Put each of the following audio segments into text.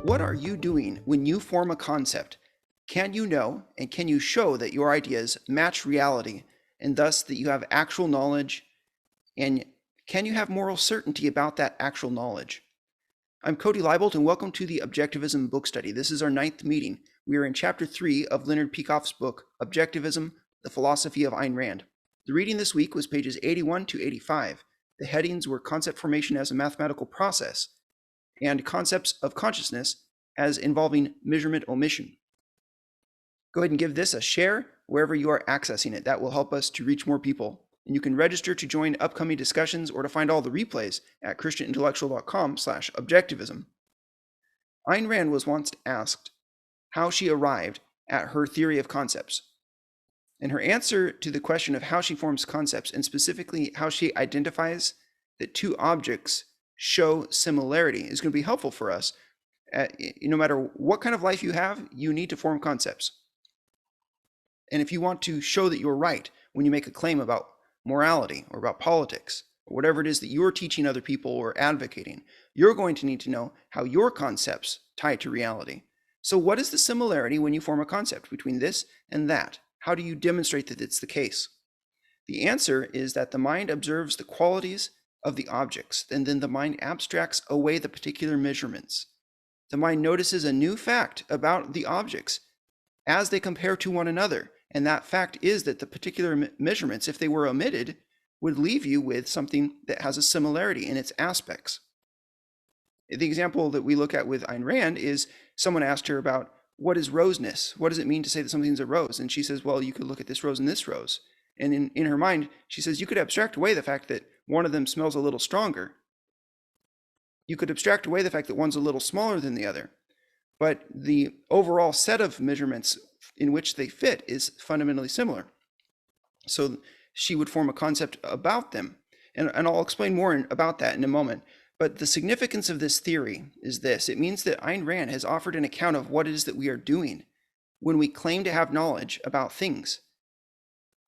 What are you doing when you form a concept? Can you know and can you show that your ideas match reality and thus that you have actual knowledge, and can you have moral certainty about that actual knowledge? I'm Cody Leibold and welcome to the Objectivism Book Study. This is our 9th meeting. We are in Chapter 3 of Leonard Peikoff's book, Objectivism, the Philosophy of Ayn Rand. The reading this week was pages 81 to 85. The headings were Concept Formation as a Mathematical Process and Concepts of Consciousness as involving measurement-omission. Go ahead and give this a share wherever you are accessing it. That will help us to reach more people. And you can register to join upcoming discussions or to find all the replays at christianintellectual.com/objectivism. Ayn Rand was once asked how she arrived at her theory of concepts. And her answer to the question of how she forms concepts, and specifically how she identifies that two objects show similarity, is going to be helpful for us. No matter what kind of life you have, you need to form concepts. And if you want to show that you're right when you make a claim about morality or about politics, or whatever it is that you're teaching other people or advocating, you're going to need to know how your concepts tie to reality. So what is the similarity when you form a concept between this and that? How do you demonstrate that it's the case? The answer is that the mind observes the qualities of the objects, and then the mind abstracts away the particular measurements. The mind notices a new fact about the objects as they compare to one another, and that fact is that the particular measurements, if they were omitted, would leave you with something that has a similarity in its aspects. The example that we look at with Ayn Rand is someone asked her about what is roseness? What does it mean to say that something's a rose? And she says, well, you could look at this rose and this rose. And in her mind, she says, you could abstract away the fact that one of them smells a little stronger. You could abstract away the fact that one's a little smaller than the other. But the overall set of measurements in which they fit is fundamentally similar. So she would form a concept about them. And I'll explain more about that in a moment. But the significance of this theory is this. It means that Ayn Rand has offered an account of what it is that we are doing when we claim to have knowledge about things.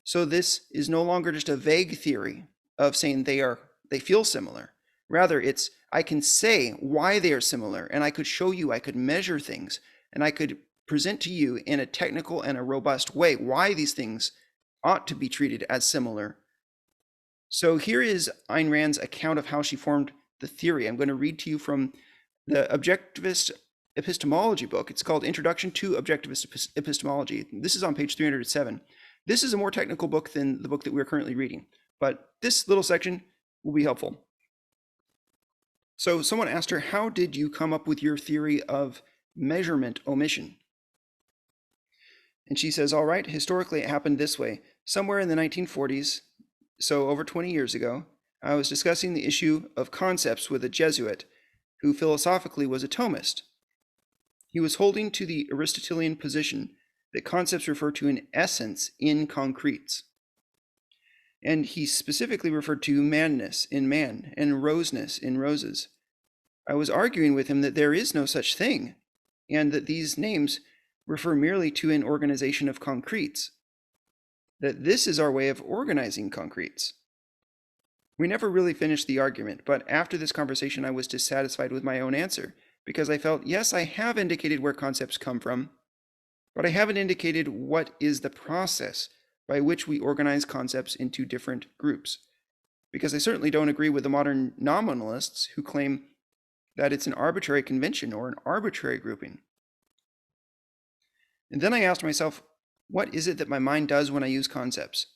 So this is no longer just a vague theory of saying they feel similar. Rather, it's I can say why they are similar, and I could show you, I could measure things, and I could present to you in a technical and a robust way why these things ought to be treated as similar. So here is Ayn Rand's account of how she formed the theory. I'm going to read to you from the Objectivist Epistemology book. It's called Introduction to Objectivist Epistemology. This is on page 307. This is a more technical book than the book that we're currently reading, but this little section will be helpful. So someone asked her, how did you come up with your theory of measurement-omission? And she says, all right, historically it happened this way. Somewhere in the 1940s, so over 20 years ago, I was discussing the issue of concepts with a Jesuit who philosophically was a Thomist. He was holding to the Aristotelian position that concepts refer to an essence in concretes. And he specifically referred to manness in man and roseness in roses. I was arguing with him that there is no such thing, and that these names refer merely to an organization of concretes, that this is our way of organizing concretes. We never really finished the argument, but after this conversation I was dissatisfied with my own answer, because I felt, yes, I have indicated where concepts come from, but I haven't indicated what is the process by which we organize concepts into different groups. Because I certainly don't agree with the modern nominalists who claim that it's an arbitrary convention or an arbitrary grouping. And then I asked myself, what is it that my mind does when I use concepts?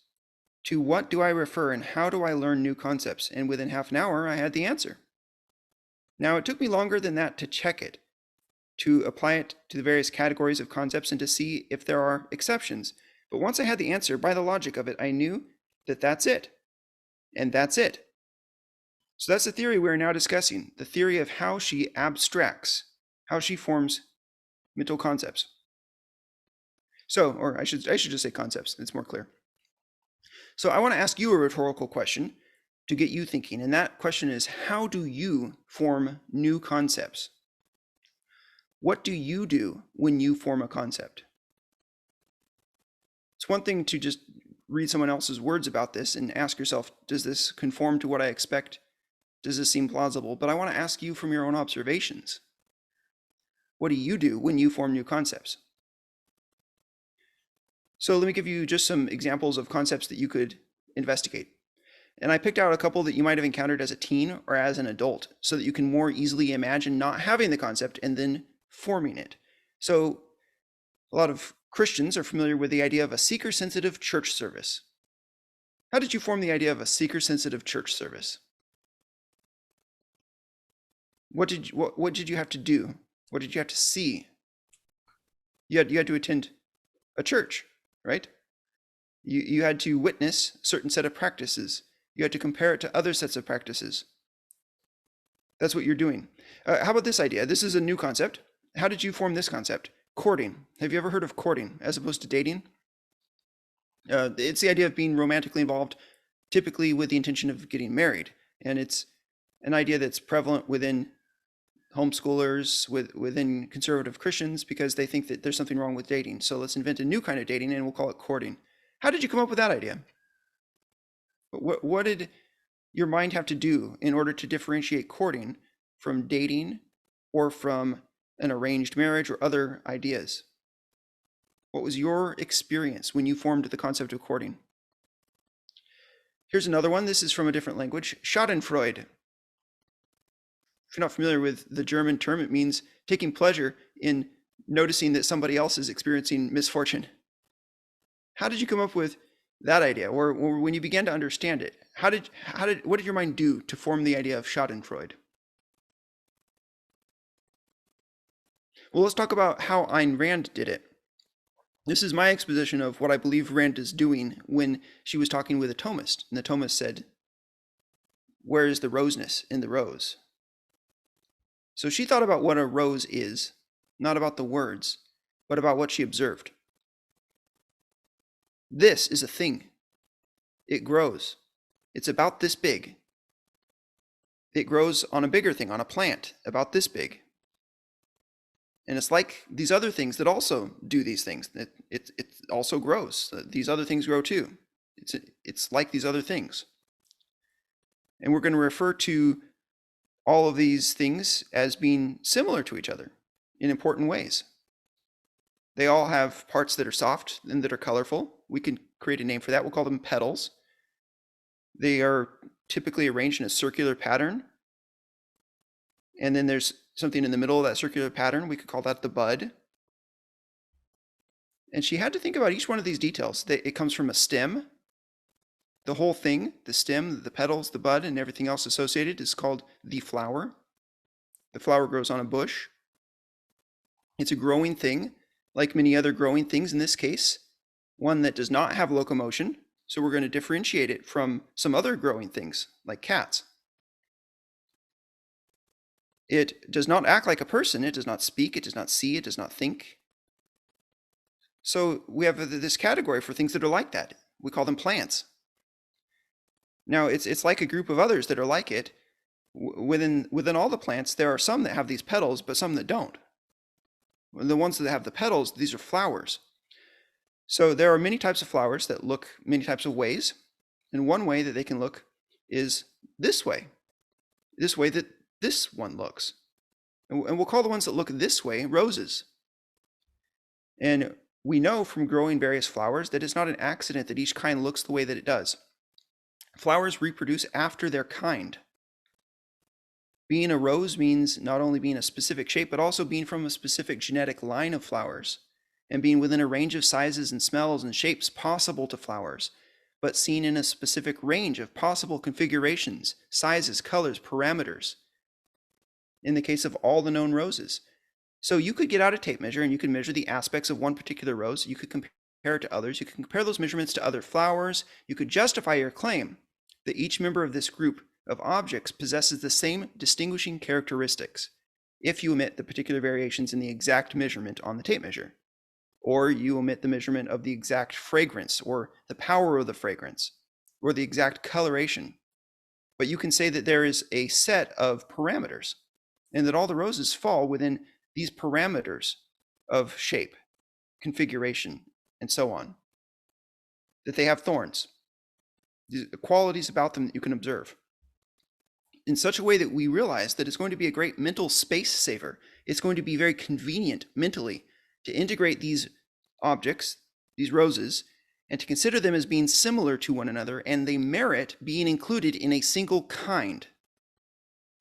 To what do I refer and how do I learn new concepts? And within half an hour, I had the answer. Now, it took me longer than that to check it, to apply it to the various categories of concepts and to see if there are exceptions. But once I had the answer, by the logic of it, I knew that that's it. And that's it. So that's the theory we're now discussing, the theory of how she abstracts, how she forms mental concepts. So, or I should just say concepts, it's more clear. So I want to ask you a rhetorical question to get you thinking, and that question is, how do you form new concepts? What do you do when you form a concept? It's one thing to just read someone else's words about this and ask yourself, does this conform to what I expect? Does this seem plausible? But I want to ask you from your own observations. What do you do when you form new concepts? So let me give you just some examples of concepts that you could investigate. And I picked out a couple that you might have encountered as a teen or as an adult so that you can more easily imagine not having the concept and then forming it. So a lot of Christians are familiar with the idea of a seeker-sensitive church service. How did you form the idea of a seeker-sensitive church service? What did you have to do? What did you have to see? You had to attend a church, right? You had to witness a certain set of practices. You had to compare it to other sets of practices. That's what you're doing. How about this idea? This is a new concept. How did you form this concept? Courting. Have you ever heard of courting as opposed to dating? It's the idea of being romantically involved, typically with the intention of getting married. And it's an idea that's prevalent within homeschoolers, within conservative Christians, because they think that there's something wrong with dating. So let's invent a new kind of dating and we'll call it courting. How did you come up with that idea? What did your mind have to do in order to differentiate courting from dating or from an arranged marriage or other ideas? What was your experience when you formed the concept of courting? Here's another one. This is from a different language. Schadenfreude. If you're not familiar with the German term, it means taking pleasure in noticing that somebody else is experiencing misfortune. How did you come up with that idea? Or when you began to understand it, what did your mind do to form the idea of Schadenfreude? Well, let's talk about how Ayn Rand did it. This is my exposition of what I believe Rand is doing when she was talking with a Thomist. And the Thomist said, "Where is the roseness in the rose?" So she thought about what a rose is, not about the words, but about what she observed. This is a thing. It grows. It's about this big. It grows on a bigger thing, on a plant, about this big. And it's like these other things that also do these things. It also grows. These other things grow too. It's like these other things. And we're going to refer to all of these things as being similar to each other in important ways. They all have parts that are soft and that are colorful. We can create a name for that. We'll call them petals. They are typically arranged in a circular pattern. And then there's something in the middle of that circular pattern. We could call that the bud. And she had to think about each one of these details. It comes from a stem. The whole thing, the stem, the petals, the bud, and everything else associated is called the flower. The flower grows on a bush. It's a growing thing, like many other growing things in this case, one that does not have locomotion. So we're going to differentiate it from some other growing things, like cats. It does not act like a person. It does not speak. It does not see. It does not think. So we have this category for things that are like that. We call them plants. Now, it's like a group of others that are like it. Within all the plants, there are some that have these petals, but some that don't. The ones that have the petals, these are flowers. So there are many types of flowers that look many types of ways. And one way that they can look is this way that this one looks. And we'll call the ones that look this way roses. And we know from growing various flowers that it's not an accident that each kind looks the way that it does. Flowers reproduce after their kind. Being a rose means not only being a specific shape, but also being from a specific genetic line of flowers, and being within a range of sizes and smells and shapes possible to flowers, but seen in a specific range of possible configurations, sizes, colors, parameters, in the case of all the known roses. So you could get out a tape measure and you could measure the aspects of one particular rose. You could compare it to others. You could compare those measurements to other flowers. You could justify your claim that each member of this group of objects possesses the same distinguishing characteristics if you omit the particular variations in the exact measurement on the tape measure, or you omit the measurement of the exact fragrance or the power of the fragrance or the exact coloration. But you can say that there is a set of parameters and that all the roses fall within these parameters of shape, configuration, and so on. That they have thorns, the qualities about them that you can observe. in such a way that we realize that it's going to be a great mental space saver. It's going to be very convenient mentally to integrate these objects, these roses, and to consider them as being similar to one another, and they merit being included in a single kind.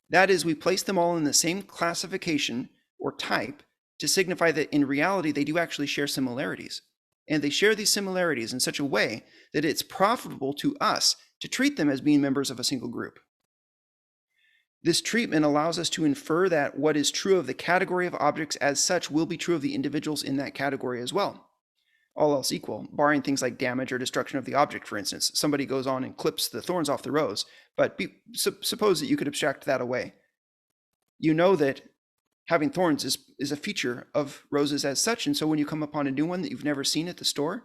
That is, we place them all in the same classification or type to signify that in reality they do actually share similarities. And they share these similarities in such a way that it's profitable to us to treat them as being members of a single group. This treatment allows us to infer that what is true of the category of objects as such will be true of the individuals in that category as well. All else equal, barring things like damage or destruction of the object, for instance. Somebody goes on and clips the thorns off the rose, but suppose that you could abstract that away. You know that having thorns is a feature of roses as such, and so when you come upon a new one that you've never seen at the store,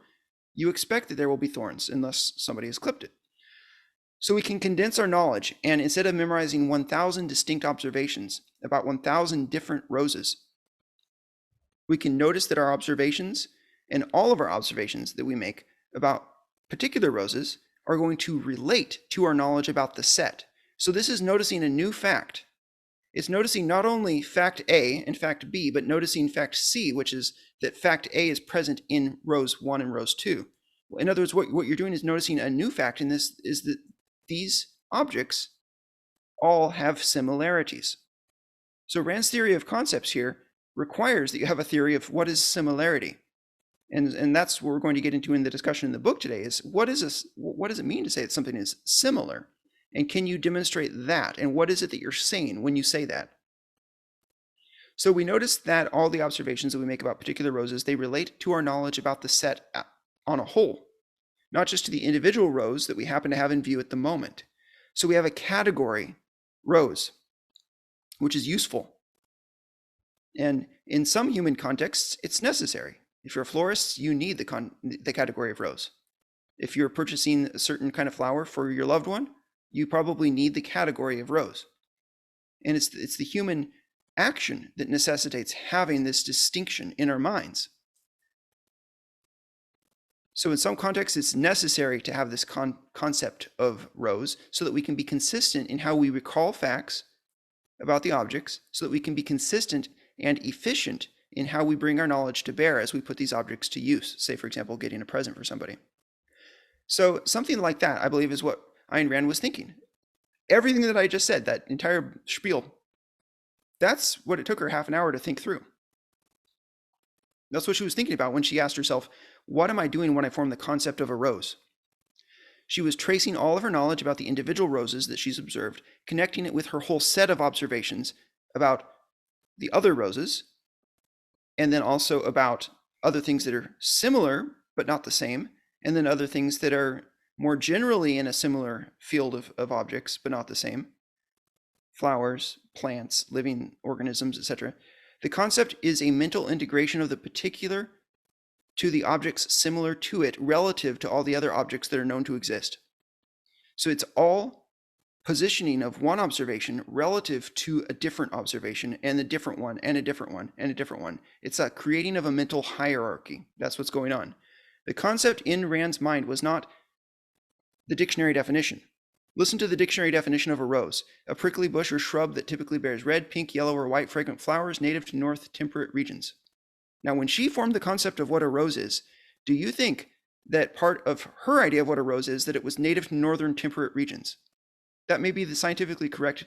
you expect that there will be thorns unless somebody has clipped it. So we can condense our knowledge, and instead of memorizing 1,000 distinct observations about 1,000 different roses, we can notice that our observations and all of our observations that we make about particular roses are going to relate to our knowledge about the set. So this is noticing a new fact. It's noticing not only fact A and fact B, but noticing fact C, which is that fact A is present in rows 1 and rows 2. In other words, what you're doing is noticing a new fact in this is that these objects all have similarities. So Rand's theory of concepts here requires that you have a theory of what is similarity. And that's what we're going to get into in the discussion in the book today is what does it mean to say that something is similar? And can you demonstrate that? And what is it that you're saying when you say that? So we notice that all the observations that we make about particular roses, they relate to our knowledge about the set on a whole, not just to the individual rose that we happen to have in view at the moment. So we have a category rose, which is useful. And in some human contexts, it's necessary. If you're a florist, you need the category of rose. If you're purchasing a certain kind of flower for your loved one, you probably need the category of rose. And it's the human action that necessitates having this distinction in our minds. So in some contexts, it's necessary to have this concept of rose so that we can be consistent in how we recall facts about the objects, so that we can be consistent and efficient in how we bring our knowledge to bear as we put these objects to use, say, for example, getting a present for somebody. So something like that, I believe, is what Ayn Rand was thinking. Everything that I just said, that entire spiel, that's what it took her half an hour to think through. That's what she was thinking about when she asked herself, what am I doing when I form the concept of a rose? She was tracing all of her knowledge about the individual roses that she's observed, connecting it with her whole set of observations about the other roses, and then also about other things that are similar but not the same, and then other things that are more generally in a similar field of objects but not the same. Flowers, plants, living organisms, etc. The concept is a mental integration of the particular to the objects similar to it relative to all the other objects that are known to exist. So it's all positioning of one observation relative to a different observation and a different one and a different one and a different one. It's a creating of a mental hierarchy. That's what's going on. The concept in Rand's mind was not the dictionary definition. Listen to the dictionary definition of a rose: a prickly bush or shrub that typically bears red, pink, yellow, or white fragrant flowers native to north temperate regions. Now, when she formed the concept of what a rose is, do you think that part of her idea of what a rose is that it was native to northern temperate regions? That may be the scientifically correct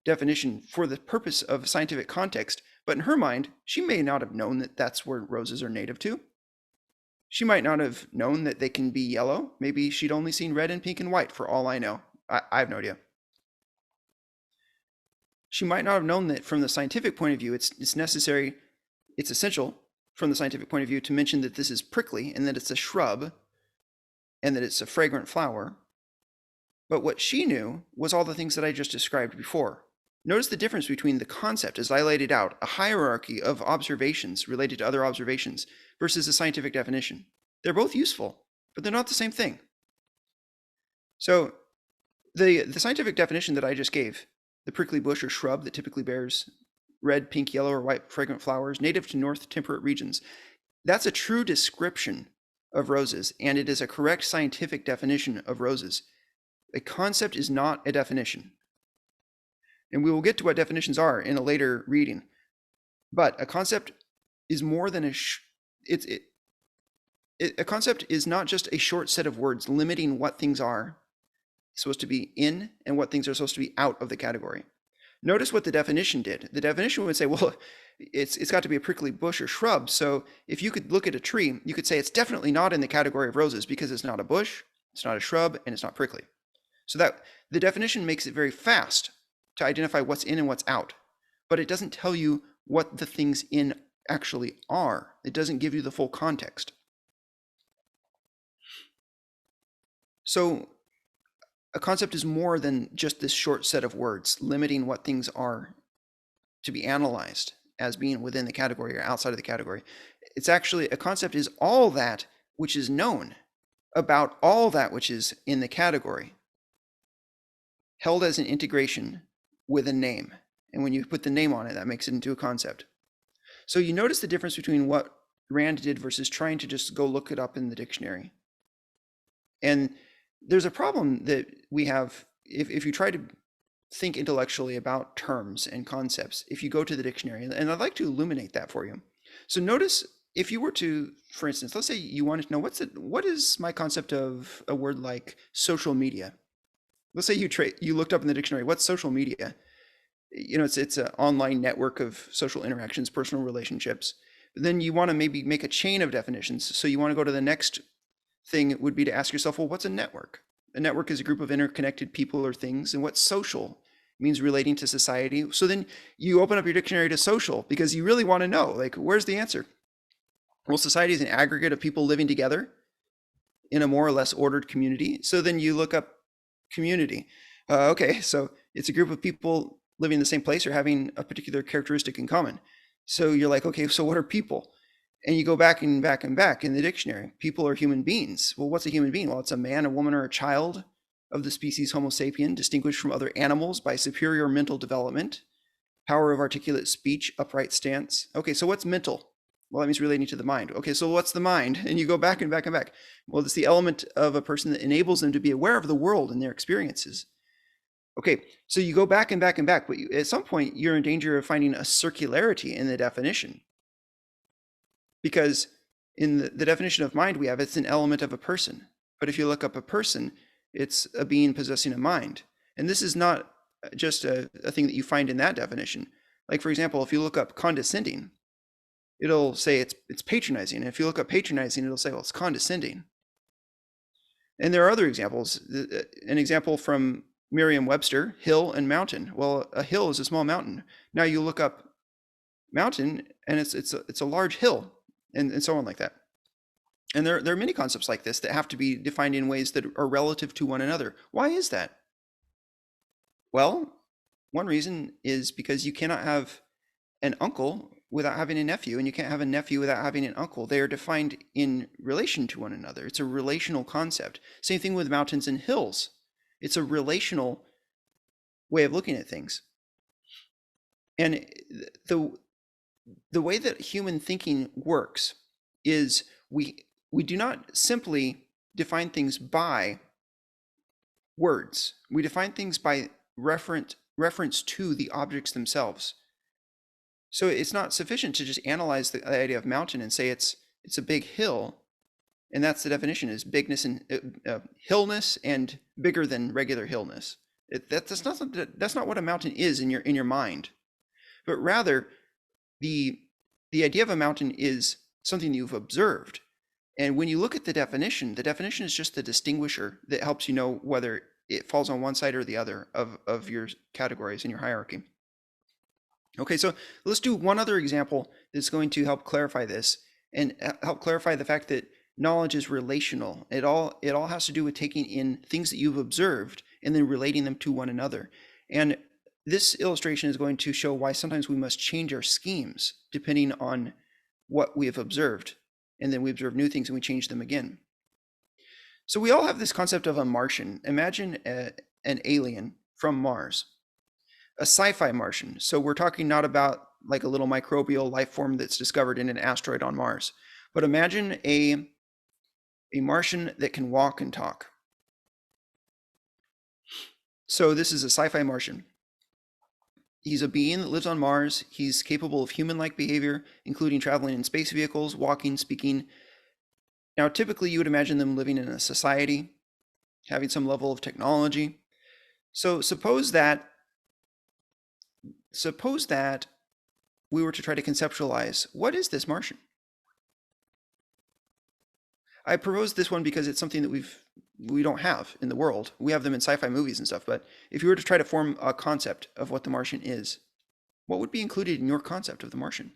definition for the purpose of scientific context, but in her mind, she may not have known that that's where roses are native to. She might not have known that they can be yellow. Maybe she'd only seen red and pink and white, for all I know. I have no idea. She might not have known that from the scientific point of view, it's necessary, it's essential from the scientific point of view to mention that this is prickly and that it's a shrub and that it's a fragrant flower. But what she knew was all the things that I just described before. Notice the difference between the concept, as I laid it out, a hierarchy of observations related to other observations, versus a scientific definition. They're both useful, but they're not the same thing. So the scientific definition that I just gave, the prickly bush or shrub that typically bears red, pink, yellow, or white fragrant flowers native to north temperate regions, that's a true description of roses, and it is a correct scientific definition of roses. A concept is not a definition. And we will get to what definitions are in a later reading. But a concept is more than a concept is not just a short set of words limiting what things are supposed to be in and what things are supposed to be out of the category. Notice what the definition did. The definition would say, well, it's got to be a prickly bush or shrub. So if you could look at a tree, you could say it's definitely not in the category of roses because it's not a bush, it's not a shrub, and it's not prickly. So that the definition makes it very fast to identify what's in and what's out, but it doesn't tell you what the things in actually are. It doesn't give you the full context. So a concept is more than just this short set of words limiting what things are to be analyzed as being within the category or outside of the category. It's actually, a concept is all that which is known about all that which is in the category, held as an integration with a name. And when you put the name on it, that makes it into a concept. So you notice the difference between what Rand did versus trying to just go look it up in the dictionary. And there's a problem that we have if you try to think intellectually about terms and concepts, if you go to the dictionary, and I'd like to illuminate that for you. So notice, if you were to, for instance, let's say you wanted to know what is my concept of a word like social media. Let's say you looked up in the dictionary, what's social media? It's an online network of social interactions, personal relationships. But then you want to maybe make a chain of definitions. So you want to go to the next thing would be to ask yourself, well, what's a network? A network is a group of interconnected people or things. And what's social? It means relating to society. So then you open up your dictionary to social because you really want to know, like, where's the answer? Well, society is an aggregate of people living together in a more or less ordered community. So then you look up community. Okay, so it's a group of people living in the same place or having a particular characteristic in common. So you're like, okay, so what are people? And you go back and back and back in the dictionary. People are human beings. Well, what's a human being? Well, it's a man, a woman, or a child of the species Homo sapien, distinguished from other animals by superior mental development, power of articulate speech, upright stance. Okay, so what's mental? Well, that means relating to the mind. Okay, so what's the mind? And you go back and back and back. Well, it's the element of a person that enables them to be aware of the world and their experiences. Okay, so you go back and back and back, but at some point you're in danger of finding a circularity in the definition. Because in the definition of mind we have, it's an element of a person. But if you look up a person, it's a being possessing a mind. And this is not just a thing that you find in that definition. Like, for example, if you look up condescending, it'll say it's patronizing. And if you look up patronizing, it'll say, well, it's condescending. And there are other examples. An example from Merriam-Webster, hill and mountain. Well, a hill is a small mountain. Now you look up mountain, and it's a large hill. And so on like that. And there are many concepts like this that have to be defined in ways that are relative to one another. Why is that? Well, one reason is because you cannot have an uncle without having a nephew, and you can't have a nephew without having an uncle. They are defined in relation to one another. It's a relational concept. Same thing with mountains and hills. It's a relational way of looking at things. And the way that human thinking works is we do not simply define things by words. We define things by reference to the objects themselves. So it's not sufficient to just analyze the idea of mountain and say it's a big hill, and that's the definition, is bigness and hillness and bigger than regular hillness. That's not what a mountain is in your mind, but rather the idea of a mountain is something you've observed. And when you look at the definition is just the distinguisher that helps you know whether it falls on one side or the other of your categories in your hierarchy. Okay, so let's do one other example that's going to help clarify this and help clarify the fact that knowledge is relational. It all has to do with taking in things that you've observed and then relating them to one another. And this illustration is going to show why sometimes we must change our schemes depending on what we have observed. And then we observe new things and we change them again. So we all have this concept of a Martian. Imagine an alien from Mars, a sci-fi Martian. So we're talking not about like a little microbial life form that's discovered in an asteroid on Mars, but imagine a Martian that can walk and talk. So this is a sci-fi Martian. He's a being that lives on Mars. He's capable of human-like behavior, including traveling in space vehicles, walking, speaking. Now, typically you would imagine them living in a society, having some level of technology. So suppose that we were to try to conceptualize, what is this Martian? I propose this one because it's something that we don't have in the world. We have them in sci-fi movies and stuff, but if you were to try to form a concept of what the Martian is, what would be included in your concept of the Martian?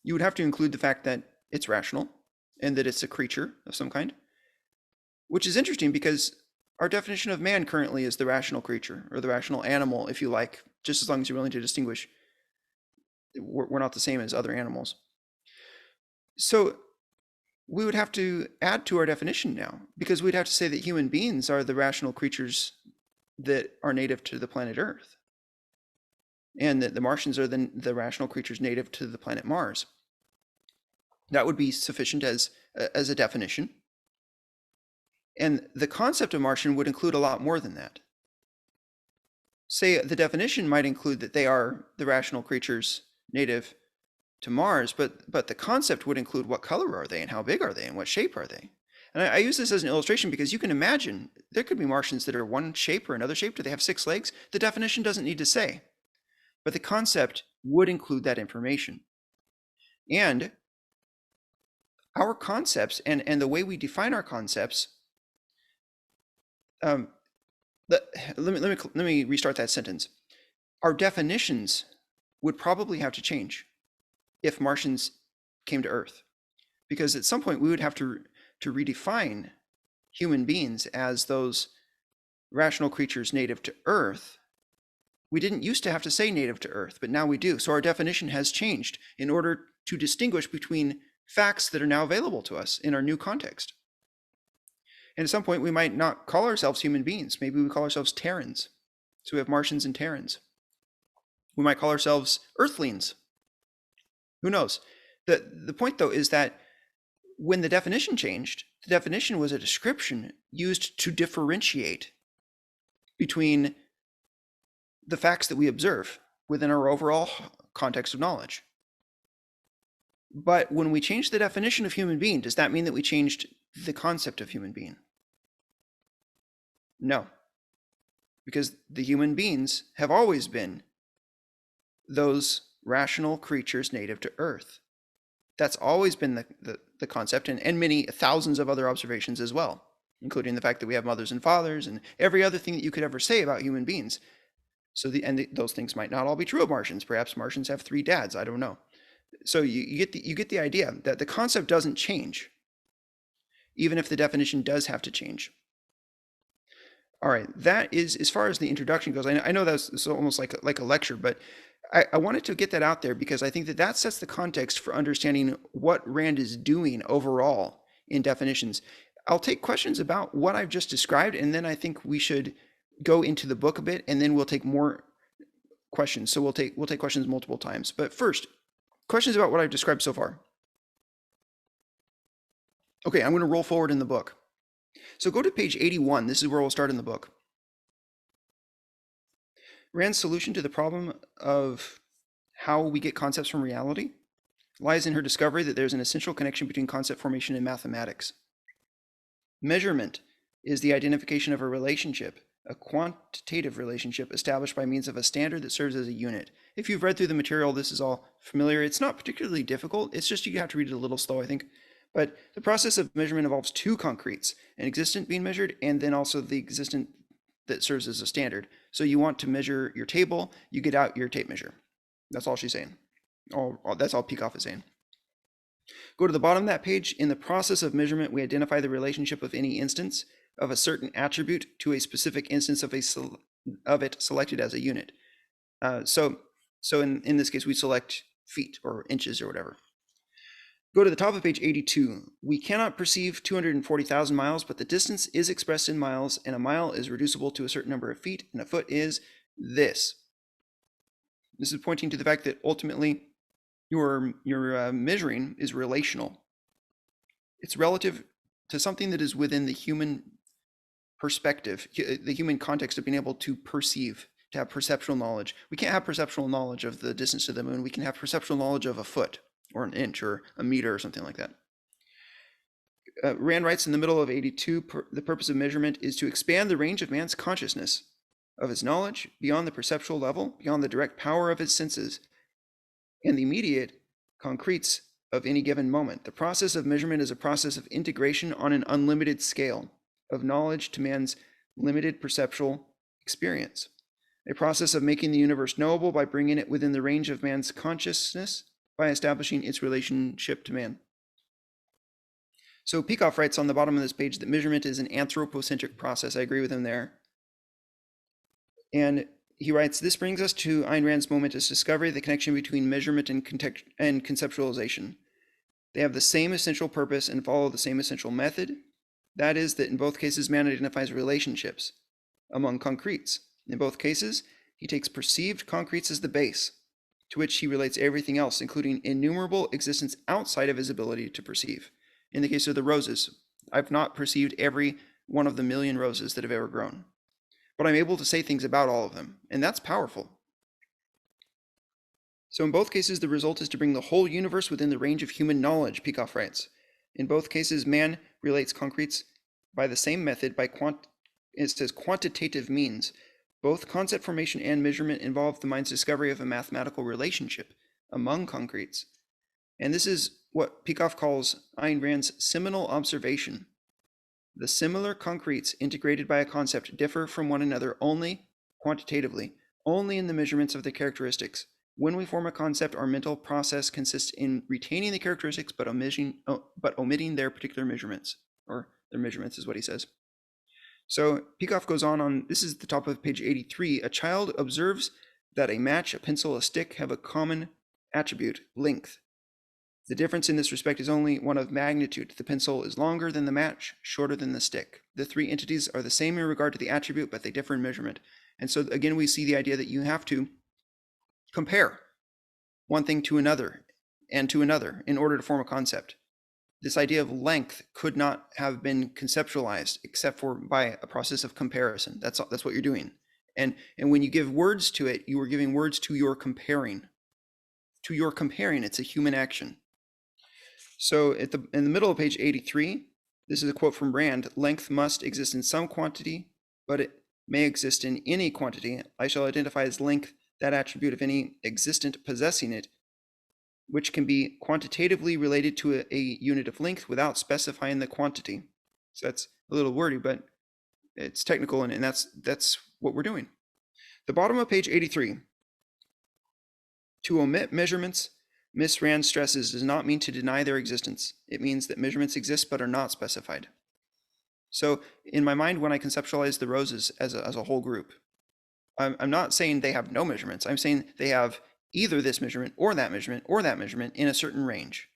You would have to include the fact that it's rational and that it's a creature of some kind, which is interesting because our definition of man currently is the rational creature, or the rational animal, if you like, just as long as you're willing to distinguish. We're not the same as other animals. So we would have to add to our definition now, because we'd have to say that human beings are the rational creatures that are native to the planet Earth, and that the Martians are the rational creatures native to the planet Mars. That would be sufficient as a definition. And the concept of Martian would include a lot more than that. Say the definition might include that they are the rational creatures native to Mars, but the concept would include what color are they, and how big are they, and what shape are they. And I use this as an illustration because you can imagine there could be Martians that are one shape or another shape. Do they have 6 legs? The definition doesn't need to say, but the concept would include that information. And our concepts and the way we define our concepts, let me restart that sentence. Our definitions would probably have to change if Martians came to Earth, because at some point we would have to redefine human beings as those rational creatures native to Earth. We didn't used to have to say native to Earth, but now we do. So our definition has changed in order to distinguish between facts that are now available to us in our new context. And at some point we might not call ourselves human beings. Maybe we call ourselves Terrans. So we have Martians and Terrans. We might call ourselves Earthlings. Who knows? The point, though, is that when the definition changed, the definition was a description used to differentiate between the facts that we observe within our overall context of knowledge. But when we changed the definition of human being, does that mean that we changed the concept of human being? No, because the human beings have always been those rational creatures native to Earth. That's always been the concept, and many thousands of other observations as well, including the fact that we have mothers and fathers and every other thing that you could ever say about human beings. So those things might not all be true of Martians. Perhaps Martians have 3 dads. I don't know. So you get the idea that the concept doesn't change, even if the definition does have to change. All right, that is as far as the introduction goes. I know that's almost like a lecture, but I wanted to get that out there because I think that sets the context for understanding what Rand is doing overall in definitions. I'll take questions about what I've just described, and then I think we should go into the book a bit, and then we'll take more questions. So we'll take questions multiple times. But first, questions about what I've described so far. Okay, I'm going to roll forward in the book. So go to page 81. This is where we'll start in the book. Rand's solution to the problem of how we get concepts from reality lies in her discovery that there's an essential connection between concept formation and mathematics. Measurement is the identification of a relationship, a quantitative relationship established by means of a standard that serves as a unit. If you've read through the material, this is all familiar. It's not particularly difficult. It's just you have to read it a little slow, I think. But the process of measurement involves 2 concretes, an existent being measured and then also the existent that serves as a standard. So you want to measure your table, you get out your tape measure. That's all she's saying. That's all Peikoff is saying. Go to the bottom of that page. In the process of measurement, we identify the relationship of any instance of a certain attribute to a specific instance of it selected as a unit. So in this case, we select feet or inches or whatever. Go to the top of page 82. We cannot perceive 240,000 miles, but the distance is expressed in miles, and a mile is reducible to a certain number of feet, and a foot is this. This is pointing to the fact that ultimately your measuring is relational. It's relative to something that is within the human perspective, the human context of being able to perceive, to have perceptual knowledge. We can't have perceptual knowledge of the distance to the moon. We can have perceptual knowledge of a foot or an inch or a meter or something like that. Rand writes in the middle of 82, the purpose of measurement is to expand the range of man's consciousness, of his knowledge, beyond the perceptual level, beyond the direct power of his senses, and the immediate concretes of any given moment. The process of measurement is a process of integration on an unlimited scale of knowledge to man's limited perceptual experience, a process of making the universe knowable by bringing it within the range of man's consciousness by establishing its relationship to man. So Peikoff writes on the bottom of this page that measurement is an anthropocentric process. I agree with him there. And he writes, this brings us to Ayn Rand's momentous discovery, the connection between measurement and conceptualization. They have the same essential purpose and follow the same essential method. That is that in both cases, man identifies relationships among concretes. In both cases, he takes perceived concretes as the base, to which he relates everything else, including innumerable existence outside of his ability to perceive. In the case of the roses, I've not perceived every one of the million roses that have ever grown, but I'm able to say things about all of them, and that's powerful. So in both cases, the result is to bring the whole universe within the range of human knowledge, Peikoff writes. In both cases, man relates concretes by the same method, it says quantitative means. Both concept formation and measurement involve the mind's discovery of a mathematical relationship among concretes. And this is what Peikoff calls Ayn Rand's seminal observation. The similar concretes integrated by a concept differ from one another only quantitatively, only in the measurements of the characteristics. When we form a concept, our mental process consists in retaining the characteristics but omitting their particular measurements, or their measurements is what he says. So Peikoff goes on, this is the top of page 83, a child observes that a match, a pencil, a stick have a common attribute, length. The difference in this respect is only one of magnitude. The pencil is longer than the match, shorter than the stick. The three entities are the same in regard to the attribute, but they differ in measurement. And so again, we see the idea that you have to compare one thing to another and to another in order to form a concept. This idea of length could not have been conceptualized except for by a process of comparison. That's what you're doing. And when you give words to it, you are giving words to your comparing. To your comparing, it's a human action. So in the middle of page 83, this is a quote from Rand, length must exist in some quantity, but it may exist in any quantity. I shall identify as length that attribute of any existent possessing it, which can be quantitatively related to a unit of length without specifying the quantity. So that's a little wordy, but it's technical, and that's what we're doing. The bottom of page 83. To omit measurements, Miss Rand stresses, does not mean to deny their existence. It means that measurements exist but are not specified. So in my mind, when I conceptualize the roses as a whole group, I'm not saying they have no measurements. I'm saying they have either this measurement or that measurement in a certain range.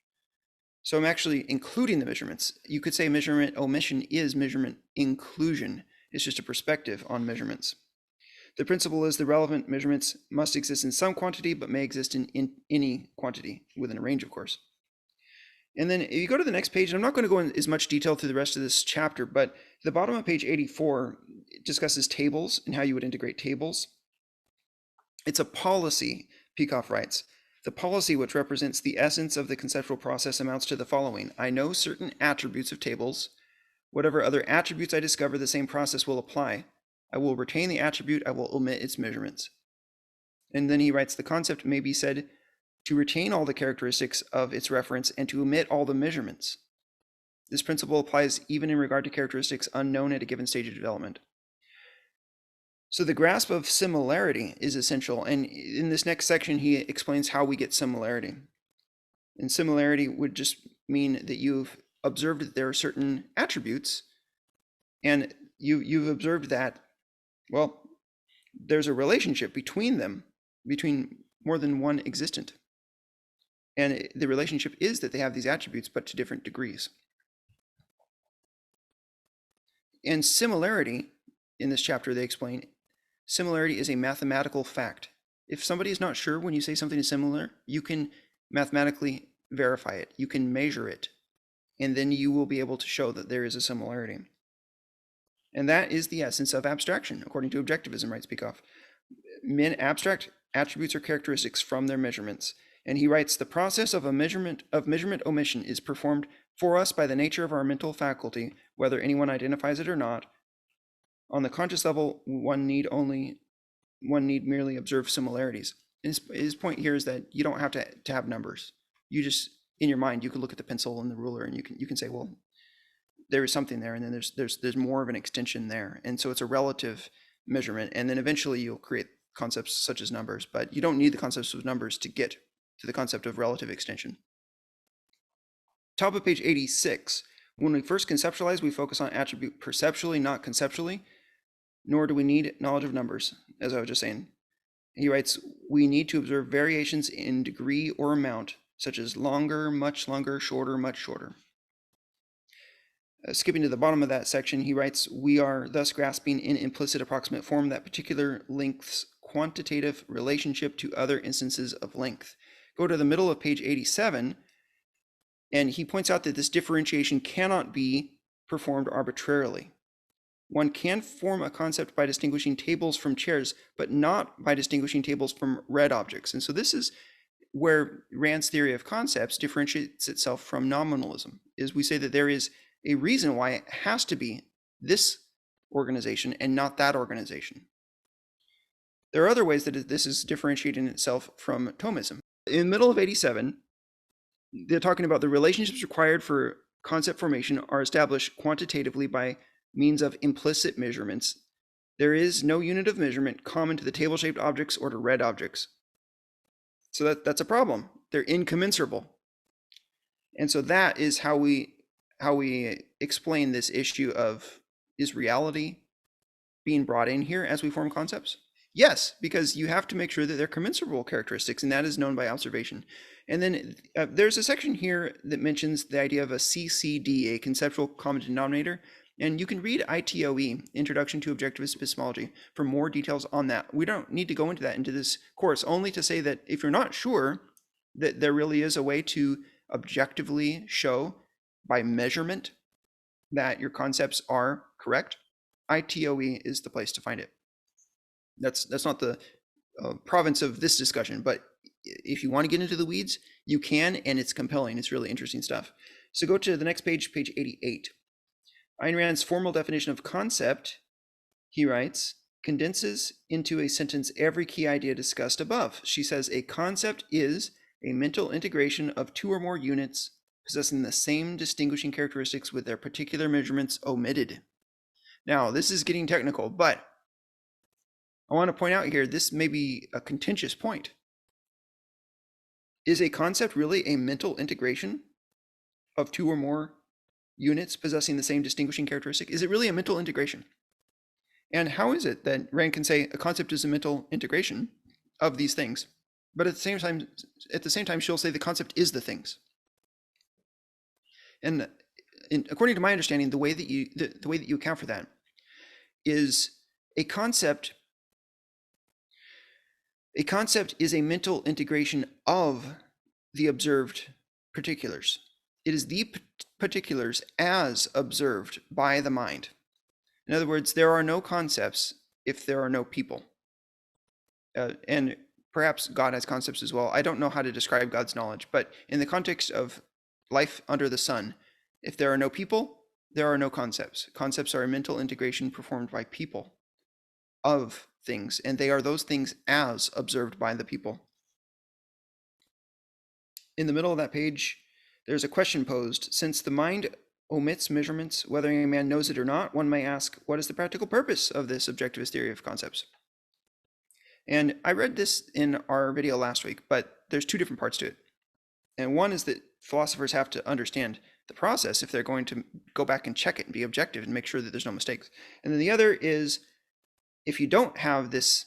So I'm actually including the measurements. You could say measurement-omission is measurement inclusion. It's just a perspective on measurements. The principle is the relevant measurements must exist in some quantity, but may exist in any quantity, within a range, of course. And then if you go to the next page, and I'm not going to go in as much detail through the rest of this chapter, but the bottom of page 84 discusses tables and how you would integrate tables. It's a policy, Peikoff writes. The policy which represents the essence of the conceptual process amounts to the following. I know certain attributes of tables. Whatever other attributes I discover, the same process will apply. I will retain the attribute, I will omit its measurements. And then he writes, the concept may be said to retain all the characteristics of its reference and to omit all the measurements. This principle applies even in regard to characteristics unknown at a given stage of development. So the grasp of similarity is essential, and in this next section he explains how we get similarity. And similarity would just mean that you've observed that there are certain attributes, and you've observed that, well, there's a relationship between them, between more than one existent. And the relationship is that they have these attributes, but to different degrees. And similarity, in this chapter they explain, similarity is a mathematical fact. If somebody is not sure when you say something is similar, you can mathematically verify it. You can measure it. And then you will be able to show that there is a similarity. And that is the essence of abstraction, according to Objectivism, writes Peikoff. men abstract attributes or characteristics from their measurements. And he writes, the process of measurement-omission is performed for us by the nature of our mental faculty, whether anyone identifies it or not. On the conscious level, one need merely observe similarities. His point here is that you don't have to have numbers. You just, in your mind, you can look at the pencil and the ruler, and you can say, well, there is something there, and then there's more of an extension there, and so it's a relative measurement, and then eventually you'll create concepts such as numbers, but you don't need the concepts of numbers to get to the concept of relative extension. Top of page 86. When we first conceptualize, we focus on attribute perceptually, not conceptually, nor do we need knowledge of numbers, as I was just saying. He writes, we need to observe variations in degree or amount, such as longer, much longer, shorter, much shorter. Skipping to the bottom of that section, he writes, we are thus grasping in implicit approximate form that particular length's quantitative relationship to other instances of length. Go to the middle of page 87, and he points out that this differentiation cannot be performed arbitrarily. One can form a concept by distinguishing tables from chairs, but not by distinguishing tables from red objects. And so this is where Rand's theory of concepts differentiates itself from nominalism, is we say that there is a reason why it has to be this organization and not that organization. There are other ways that this is differentiating itself from Thomism. In the middle of 87, they're talking about the relationships required for concept formation are established quantitatively by means of implicit measurements. There is no unit of measurement common to the table-shaped objects or to red objects. So that's a problem. They're incommensurable. And so that is how we explain this issue of, is reality being brought in here as we form concepts? Yes, because you have to make sure that they're commensurable characteristics, and that is known by observation. And then there's a section here that mentions the idea of a CCD, a conceptual common denominator, and you can read ITOE, Introduction to Objectivist Epistemology, for more details on that. We don't need to go into that into this course, only to say that if you're not sure that there really is a way to objectively show by measurement that your concepts are correct, ITOE is the place to find it. That's not the province of this discussion, but if you want to get into the weeds, you can, and it's compelling. It's really interesting stuff. So go to the next page, page 88. Ayn Rand's formal definition of concept, he writes, condenses into a sentence every key idea discussed above. She says, a concept is a mental integration of two or more units possessing the same distinguishing characteristics with their particular measurements omitted. Now, this is getting technical, but I want to point out here, this may be a contentious point. Is a concept really a mental integration of two or more units possessing the same distinguishing characteristic? Is it really a mental integration? And how is it that Rand can say a concept is a mental integration of these things, but at the same time she'll say the concept is the things? And according to my understanding, the way that you account for that is a concept is a mental integration of the observed particulars. It is the particulars as observed by the mind. In other words, there are no concepts if there are no people. And perhaps God has concepts as well. I don't know how to describe God's knowledge, but in the context of life under the sun, if there are no people, there are no concepts. Concepts are a mental integration performed by people of things, and they are those things as observed by the people. In the middle of that page, there's a question posed. Since the mind omits measurements, whether a man knows it or not, one may ask, what is the practical purpose of this objectivist theory of concepts? And I read this in our video last week, but there's two different parts to it. And one is that philosophers have to understand the process if they're going to go back and check it and be objective and make sure that there's no mistakes. And then the other is, if you don't have this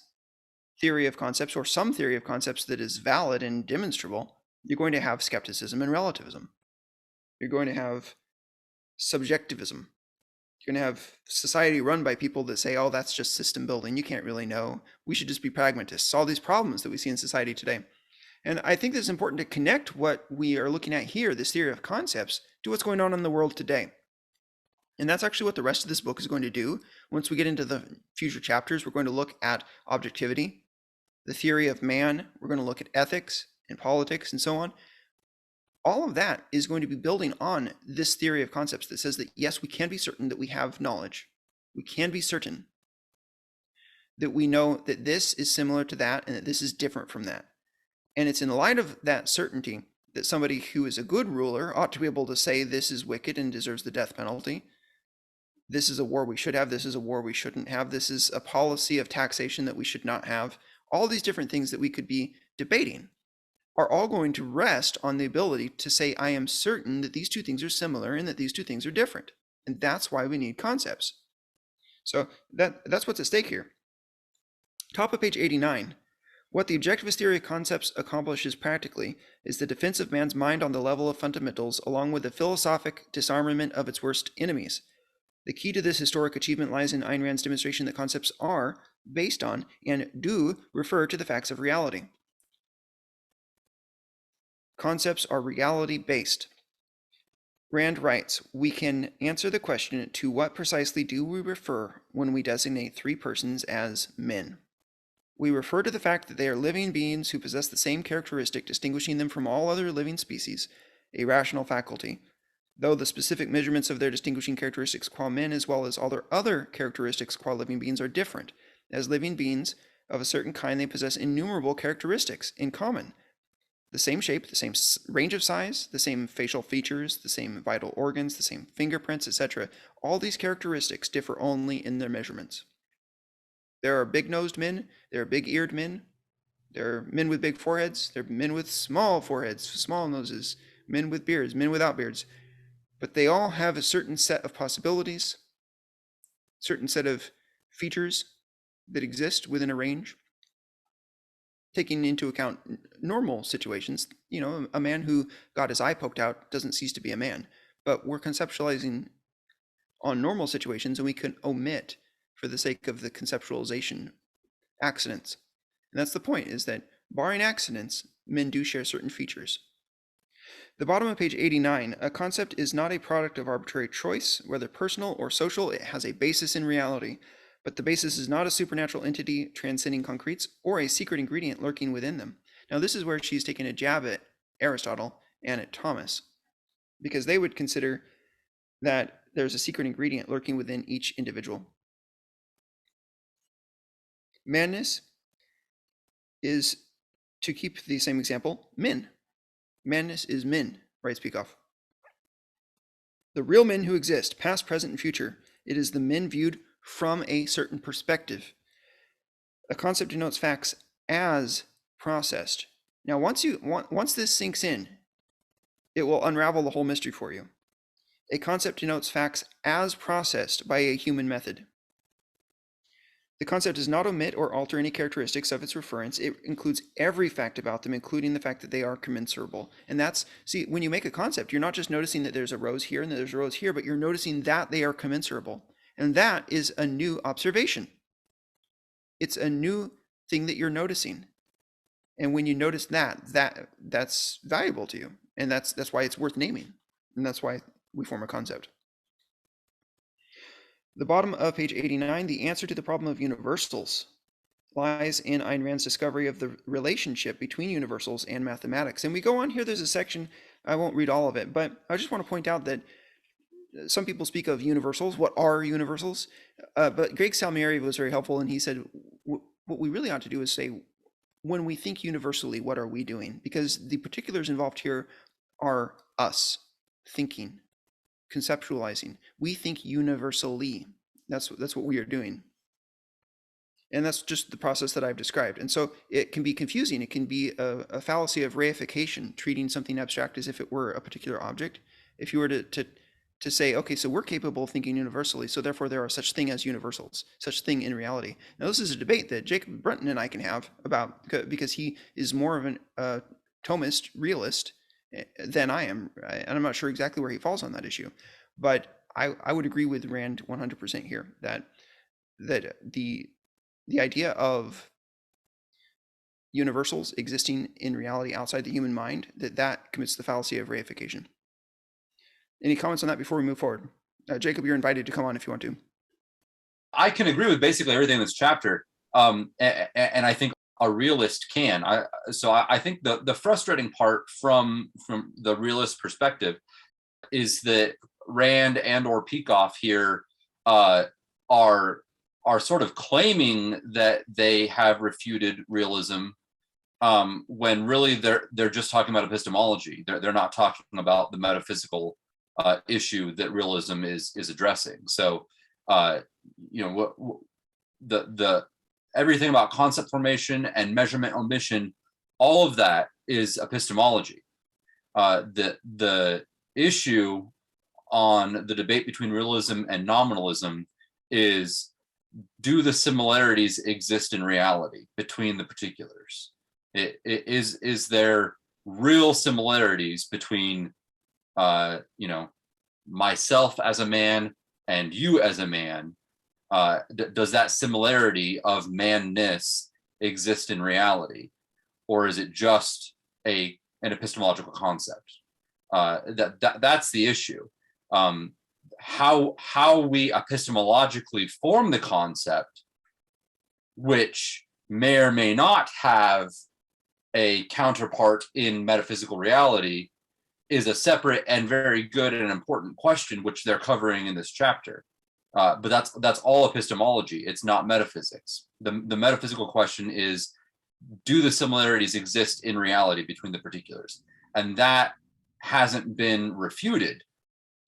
theory of concepts or some theory of concepts that is valid and demonstrable, you're going to have skepticism and relativism. You're going to have subjectivism. You're going to have society run by people that say, oh, that's just system building. You can't really know. We should just be pragmatists. All these problems that we see in society today. And I think it's important to connect what we are looking at here, this theory of concepts, to what's going on in the world today. And that's actually what the rest of this book is going to do. Once we get into the future chapters, we're going to look at objectivity. the theory of man. We're going to look at ethics and politics and so on. All of that is going to be building on this theory of concepts that says that, yes, we can be certain that we have knowledge. We can be certain that we know that this is similar to that and that this is different from that. And it's in the light of that certainty that somebody who is a good ruler ought to be able to say this is wicked and deserves the death penalty. This is a war we should have. This is a war we shouldn't have. This is a policy of taxation that we should not have. All these different things that we could be debating are all going to rest on the ability to say, I am certain that these two things are similar and that these two things are different. And that's why we need concepts. So that's what's at stake here. Top of page 89. What the objectivist theory of concepts accomplishes practically is the defense of man's mind on the level of fundamentals, along with the philosophic disarmament of its worst enemies. The key to this historic achievement lies in Ayn Rand's demonstration that concepts are based on and do refer to the facts of reality. Concepts are reality-based. Rand writes, we can answer the question, to what precisely do we refer when we designate three persons as men? We refer to the fact that they are living beings who possess the same characteristic distinguishing them from all other living species, a rational faculty, though the specific measurements of their distinguishing characteristics qua men as well as all their other characteristics qua living beings are different. As living beings of a certain kind, they possess innumerable characteristics in common. The same shape, the same range of size, the same facial features, the same vital organs, the same fingerprints, etc. All these characteristics differ only in their measurements. There are big-nosed men, there are big-eared men, there are men with big foreheads, there are men with small foreheads, small noses, men with beards, men without beards. But they all have a certain set of possibilities, certain set of features that exist within a range. Taking into account normal situations, a man who got his eye poked out doesn't cease to be a man. But we're conceptualizing on normal situations, and we can omit, for the sake of the conceptualization, accidents. And that's the point, is that barring accidents, men do share certain features. The bottom of page 89, a concept is not a product of arbitrary choice, whether personal or social. It has a basis in reality. But the basis is not a supernatural entity transcending concretes or a secret ingredient lurking within them. Now, this is where she's taking a jab at Aristotle and at Thomas, because they would consider that there's a secret ingredient lurking within each individual. Madness is, to keep the same example, men. Madness is men, writes Peikoff. The real men who exist, past, present, and future. It is the men viewed from a certain perspective. A concept denotes facts as processed. Now, once this sinks in, it will unravel the whole mystery for you. A concept denotes facts as processed by a human method. The concept does not omit or alter any characteristics of its reference. It includes every fact about them, including the fact that they are commensurable. And when you make a concept, you're not just noticing that there's a rose here and that there's a rose here, but you're noticing that they are commensurable. And that is a new observation. It's a new thing that you're noticing. And when you notice that's valuable to you. And that's why it's worth naming. And that's why we form a concept. The bottom of page 89, the answer to the problem of universals lies in Ayn Rand's discovery of the relationship between universals and mathematics. And we go on here, there's a section, I won't read all of it, but I just want to point out that some people speak of universals. What are universals? But Greg Salmieri was very helpful, and he said, what we really ought to do is say, when we think universally, what are we doing? Because the particulars involved here are us thinking, conceptualizing. We think universally. That's what we are doing. And that's just the process that I've described. And so it can be confusing. It can be a fallacy of reification, treating something abstract as if it were a particular object. If you were to say, okay, so we're capable of thinking universally, so therefore there are such thing as universals, such thing in reality. Now, this is a debate that Jacob Brunton and I can have about, because he is more of a Thomist realist than I am, and I'm not sure exactly where he falls on that issue. But I would agree with Rand 100% here, that the idea of universals existing in reality outside the human mind, that commits the fallacy of reification. Any comments on that before we move forward? Jacob, you're invited to come on if you want to. I can agree with basically everything in this chapter. And I think a realist can. I think the frustrating part from the realist perspective is that Rand and or Peikoff here are sort of claiming that they have refuted realism, when really they're just talking about epistemology. They're not talking about the metaphysical issue that realism is addressing. So the everything about concept formation and measurement-omission, all of that is epistemology. The issue on the debate between realism and nominalism is, do the similarities exist in reality between the particulars? Is there real similarities between myself as a man and you as a man? Does that similarity of manness exist in reality, or is it just an epistemological concept? That's the issue. How we epistemologically form the concept, which may or may not have a counterpart in metaphysical reality, is a separate and very good and important question, which they're covering in this chapter. But that's all epistemology. It's not metaphysics. The metaphysical question is, do the similarities exist in reality between the particulars? And that hasn't been refuted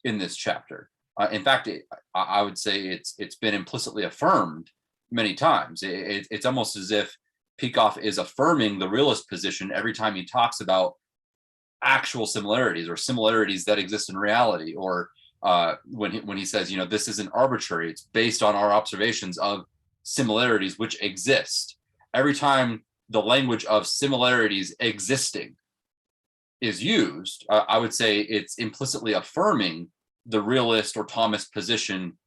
in this chapter. In fact, I would say it's been implicitly affirmed many times. It's almost as if Peikoff is affirming the realist position every time he talks about actual similarities or similarities that exist in reality, or when he says, this isn't arbitrary, it's based on our observations of similarities which exist. Every time the language of similarities existing is used, I would say it's implicitly affirming the realist or Thomist position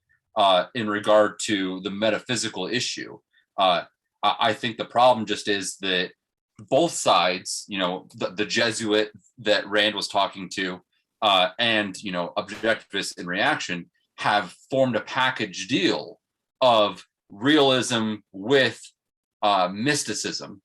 in regard to the metaphysical issue. I think the problem just is that both sides, the Jesuit that Rand was talking to, and objectivists in reaction, have formed a package deal of realism with mysticism.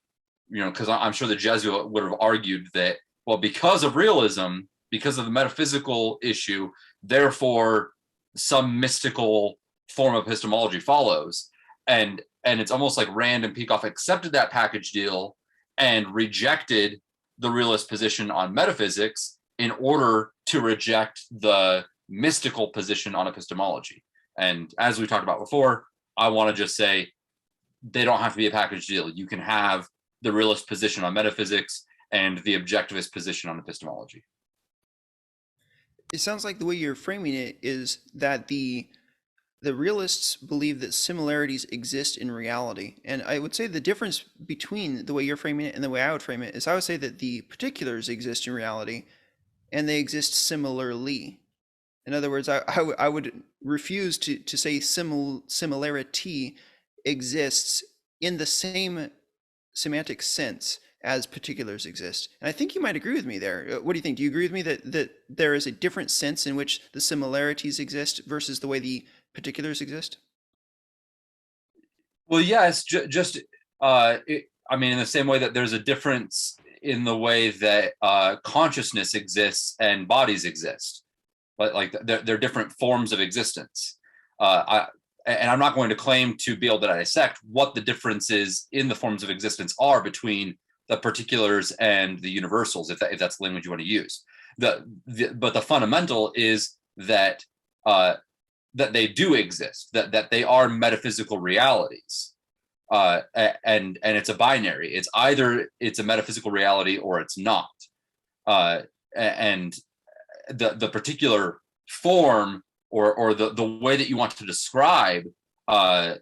Because I'm sure the Jesuit would have argued that, well, because of realism, because of the metaphysical issue, therefore some mystical form of epistemology follows. And it's almost like Rand and Peikoff accepted that package deal and rejected the realist position on metaphysics in order to reject the mystical position on epistemology. And as we talked about before, I want to just say they don't have to be a package deal. You can have the realist position on metaphysics and the objectivist position on epistemology. It sounds like the way you're framing it is that the realists believe that similarities exist in reality. And I would say the difference between the way you're framing it and the way I would frame it is, I would say that the particulars exist in reality and they exist similarly. In other words, I would refuse to say similarity exists in the same semantic sense as particulars exist. And I think you might agree with me there. What do you think? Do you agree with me that there is a different sense in which the similarities exist versus the way the particulars exist? Well, yes, in the same way that there's a difference in the way that consciousness exists and bodies exist. Like they're different forms of existence. And I'm not going to claim to be able to dissect what the differences in the forms of existence are between the particulars and the universals, if that's the language you want to use. But the fundamental is that that they do exist, that they are metaphysical realities, and it's a binary. It's either it's a metaphysical reality or it's not, and the particular form or the way that you want to describe the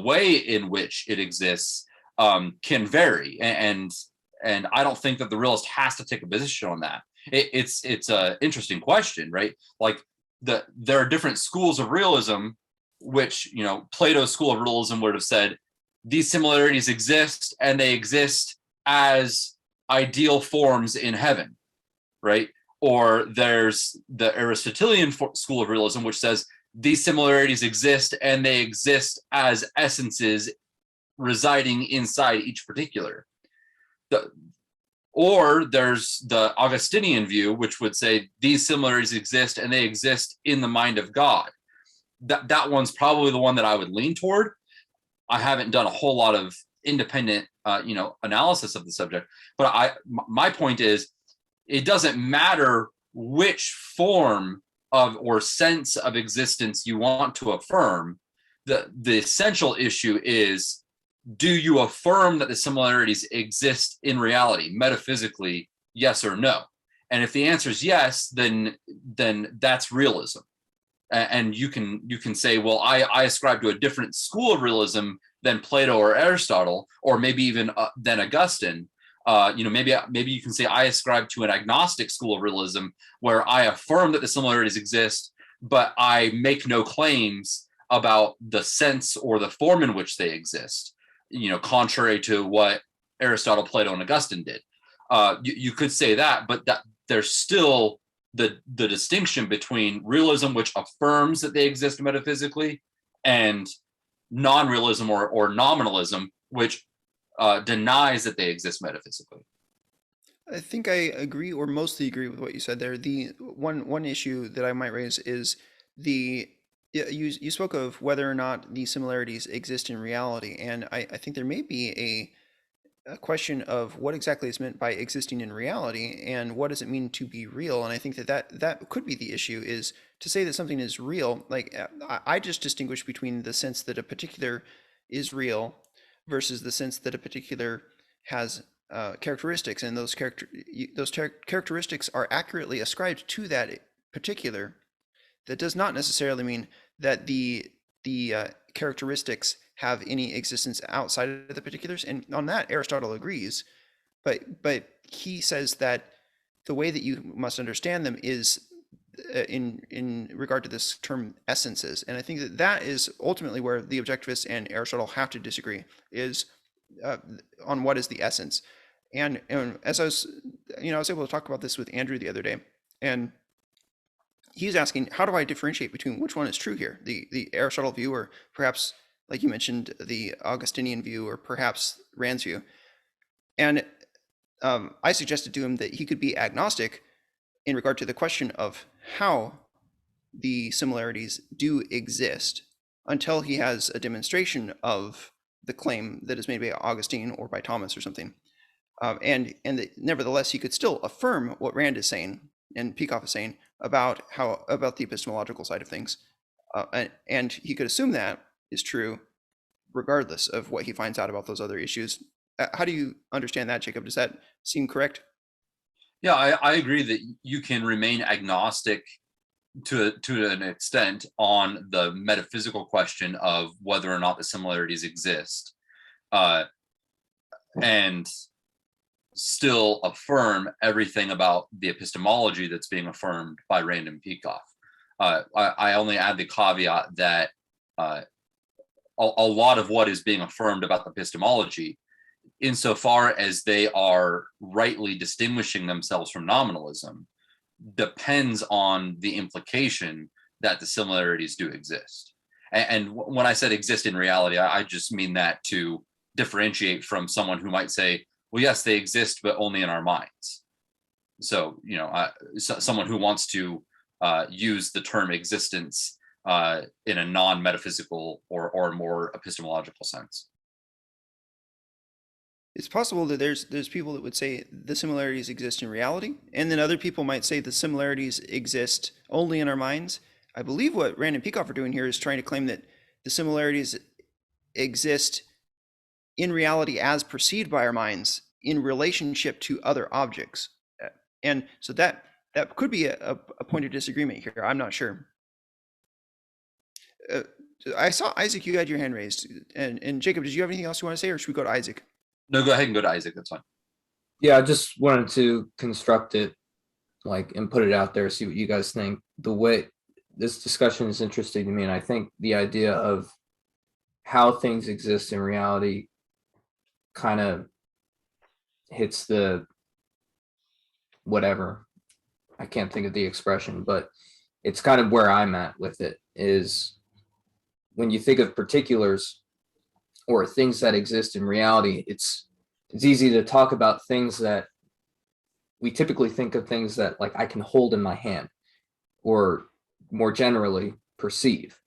way in which it exists can vary, and I don't think that the realist has to take a position on that. It's an interesting question, right? Like there are different schools of realism, which Plato's school of realism would have said these similarities exist and they exist as ideal forms in heaven, right? Or there's the Aristotelian school of realism, which says these similarities exist and they exist as essences residing inside each particular. Or there's the Augustinian view, which would say these similarities exist and they exist in the mind of God. That one's probably the one that I would lean toward. I haven't done a whole lot of independent, analysis of the subject, but my point is, it doesn't matter which form of or sense of existence you want to affirm. The essential issue is, do you affirm that the similarities exist in reality, metaphysically, yes or no? And if the answer is yes, then that's realism. And you can say, well, I ascribe to a different school of realism than Plato or Aristotle, or maybe even than Augustine. Maybe you can say I ascribe to an agnostic school of realism, where I affirm that the similarities exist, but I make no claims about the sense or the form in which they exist. Contrary to what Aristotle, Plato, and Augustine did. You could say that, but that there's still the distinction between realism, which affirms that they exist metaphysically, and non-realism or nominalism, which denies that they exist metaphysically. I think I agree, or mostly agree, with what you said there. The one issue that I might raise is you spoke of whether or not these similarities exist in reality, and I think there may be a question of what exactly is meant by existing in reality, and what does it mean to be real. And I think that could be the issue, is to say that something is real. Like, I just distinguish between the sense that a particular is real versus the sense that a particular has characteristics, and those characteristics are accurately ascribed to that particular. That does not necessarily mean that the characteristics have any existence outside of the particulars, and on that Aristotle agrees, but he says that the way that you must understand them is in regard to this term essences. And I think that is ultimately where the objectivists and Aristotle have to disagree, is on what is the essence. And as I was able to talk about this with Andrew the other day, and he's asking, how do I differentiate between which one is true here, the Aristotle view, or perhaps, like you mentioned, the Augustinian view, or perhaps Rand's view? And I suggested to him that he could be agnostic in regard to the question of how the similarities do exist, until he has a demonstration of the claim that is made by Augustine or by Thomas or something. And that nevertheless, he could still affirm what Rand is saying and Peikoff is saying about the epistemological side of things. And he could assume that is true regardless of what he finds out about those other issues. How do you understand that, Jacob? Does that seem correct? Yeah, I agree that you can remain agnostic to an extent on the metaphysical question of whether or not the similarities exist, and still affirm everything about the epistemology that's being affirmed by Rand and Peikoff. I only add the caveat that a lot of what is being affirmed about the epistemology, insofar as they are rightly distinguishing themselves from nominalism, depends on the implication that the similarities do exist. And when I said exist in reality, I just mean that to differentiate from someone who might say, well, yes, they exist, but only in our minds. So, someone who wants to use the term existence in a non-metaphysical or more epistemological sense. It's possible that there's people that would say the similarities exist in reality, and then other people might say the similarities exist only in our minds. I believe what Rand and Peikoff are doing here is trying to claim that the similarities exist in reality as perceived by our minds in relationship to other objects. And so that could be a point of disagreement here. I'm not sure. I saw Isaac, you had your hand raised. And Jacob, did you have anything else you want to say, or should we go to Isaac? No, go ahead and go to Isaac. That's fine. Yeah, I just wanted to construct it, and put it out there, see what you guys think. The way this discussion is interesting to me, and I think the idea of how things exist in reality kind of hits the whatever. I can't think of the expression, but it's kind of where I'm at with it, is when you think of particulars, or things that exist in reality, it's easy to talk about things that we typically think of things that like I can hold in my hand, or more generally perceive,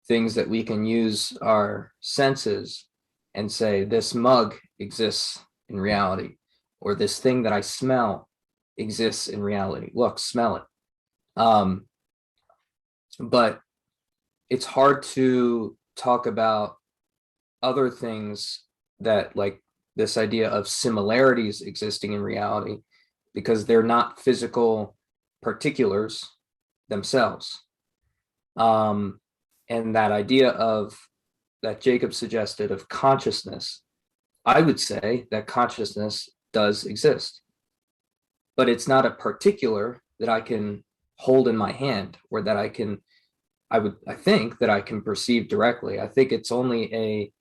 things that we can use our senses and say this mug exists in reality, or this thing that I smell exists in reality. Look, smell it. But it's hard to talk about other things that, like, this idea of similarities existing in reality, because they're not physical particulars themselves. And that idea of that Jacob suggested of consciousness, I would say that consciousness does exist, but it's not a particular that I can hold in my hand, or that I think that I can perceive directly. I think it's only a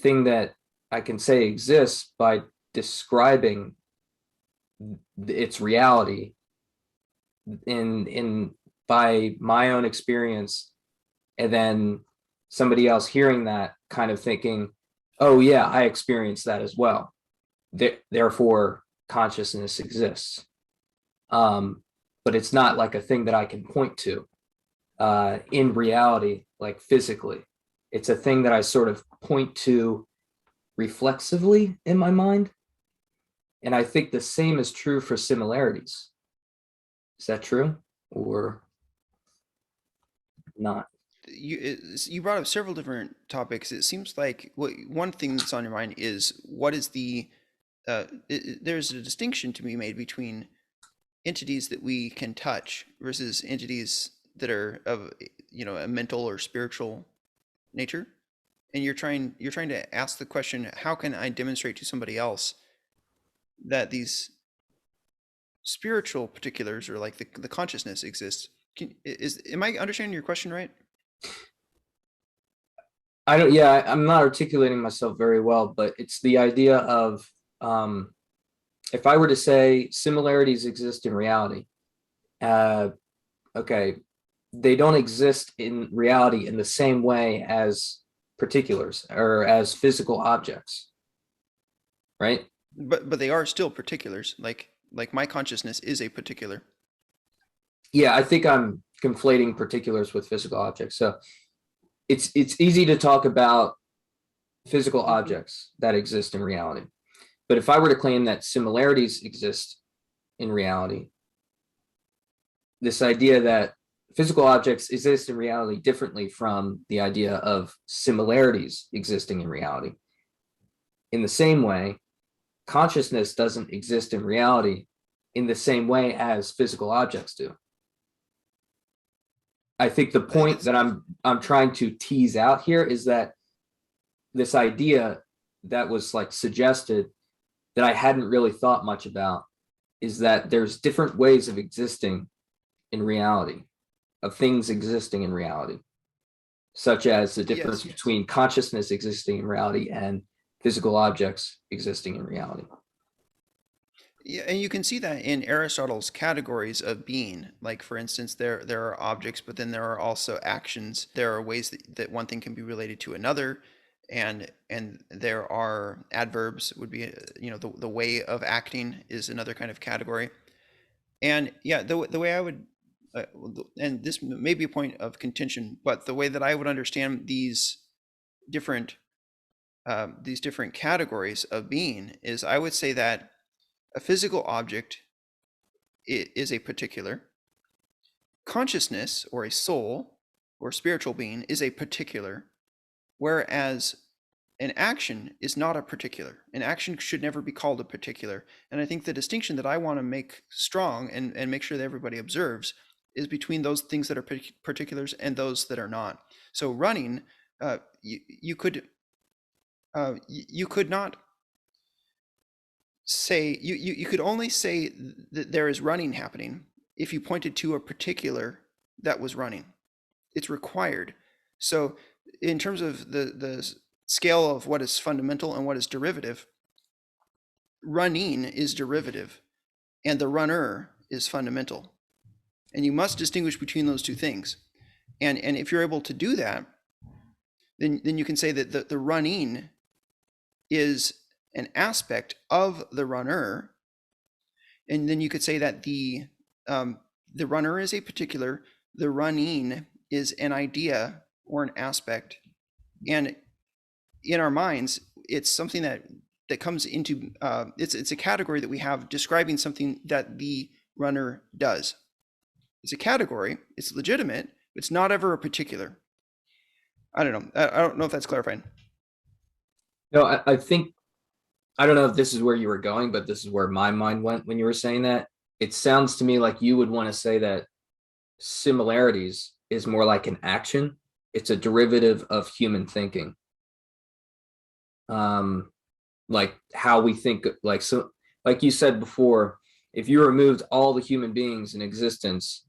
thing that I can say exists by describing its reality in by my own experience, and then somebody else hearing that kind of thinking, oh yeah, I experienced that as well, therefore consciousness exists. But it's not like a thing that I can point to in reality, like physically. It's a thing that I sort of point to reflexively in my mind. And I think the same is true for similarities. Is that true or not? You brought up several different topics. It seems like one thing that's on your mind is what is the there's a distinction to be made between entities that we can touch versus entities that are of a mental or spiritual nature. And you're trying to ask the question, how can I demonstrate to somebody else that these spiritual particulars, or like the consciousness, exists? Am I understanding your question right? I'm not articulating myself very well, but it's the idea of, if I were to say similarities exist in reality, okay, they don't exist in reality in the same way as particulars or as physical objects, right? But they are still particulars. Like my consciousness is a particular. Yeah, I think I'm conflating particulars with physical objects. So it's easy to talk about physical objects that exist in reality. But if I were to claim that similarities exist in reality, this idea that physical objects exist in reality differently from the idea of similarities existing in reality. In the same way, consciousness doesn't exist in reality in the same way as physical objects do. I think the point that I'm trying to tease out here is that this idea that was like suggested that I hadn't really thought much about is that there's different ways of existing in reality, of things existing in reality, such as the difference between consciousness existing in reality and physical objects existing in reality. Yeah, and you can see that in Aristotle's categories of being. Like, for instance, there are objects, but then there are also actions. There are ways that one thing can be related to another, and there are adverbs, would be the way of acting is another kind of category. And yeah, the way I would, and this may be a point of contention, but the way that I would understand these different categories of being is, I would say that a physical object is a particular. Consciousness, or a soul or spiritual being, is a particular, whereas an action is not a particular. An action should never be called a particular. And I think the distinction that I want to make strong and make sure that everybody observes is between those things that are particulars and those that are not. So running, you could not say, you could only say that there is running happening if you pointed to a particular that was running. It's required. So in terms of the scale of what is fundamental and what is derivative, running is derivative and the runner is fundamental. And you must distinguish between those two things. And if you're able to do that, then you can say that the running is an aspect of the runner, and then you could say that the runner is a particular, the running is an idea or an aspect, and in our minds, it's something that comes into it's a category that we have describing something that the runner does. It's a category. It's legitimate. It's not ever a particular. I don't know. I don't know if that's clarifying. No, I think, I don't know if this is where you were going, but this is where my mind went when you were saying that. It sounds to me like you would want to say that similarities is more like an action. It's a derivative of human thinking. Like how we think, like, so, like you said before, if you removed all the human beings in existence,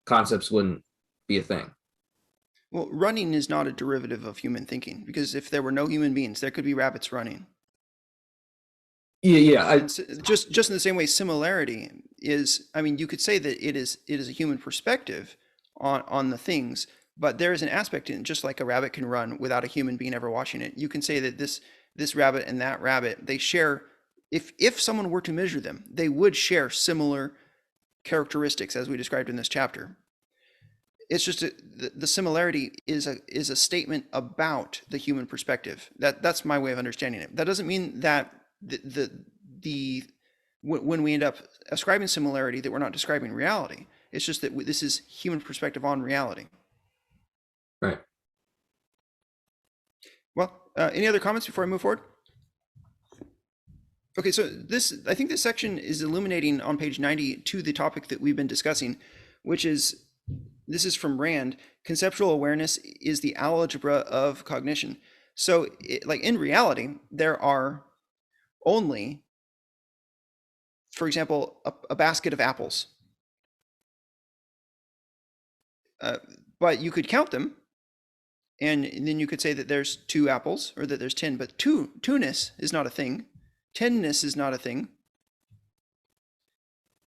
concepts wouldn't be a thing. Well, running is not a derivative of human thinking, because if there were no human beings, there could be rabbits running. Yeah. Just in the same way, similarity is, I mean, you could say that it is a human perspective on the things, but there is an aspect in, just like a rabbit can run without a human being ever watching it. You can say that this rabbit and that rabbit, they share, if someone were to measure them, they would share similar characteristics as we described in this chapter. It's just the similarity is a statement about the human perspective. That's my way of understanding it. That doesn't mean that when we end up ascribing similarity that we're not describing reality. It's just that this is human perspective on reality. Right. Well, any other comments before I move forward? Okay, so I think this section is illuminating on page 90 to the topic that we've been discussing, which is, this is from Rand, conceptual awareness is the algebra of cognition. So like in reality, there are only, for example, a basket of apples. But you could count them, and then you could say that there's 2 apples, or that there's 10, but two-ness is not a thing. 10-ness is not a thing.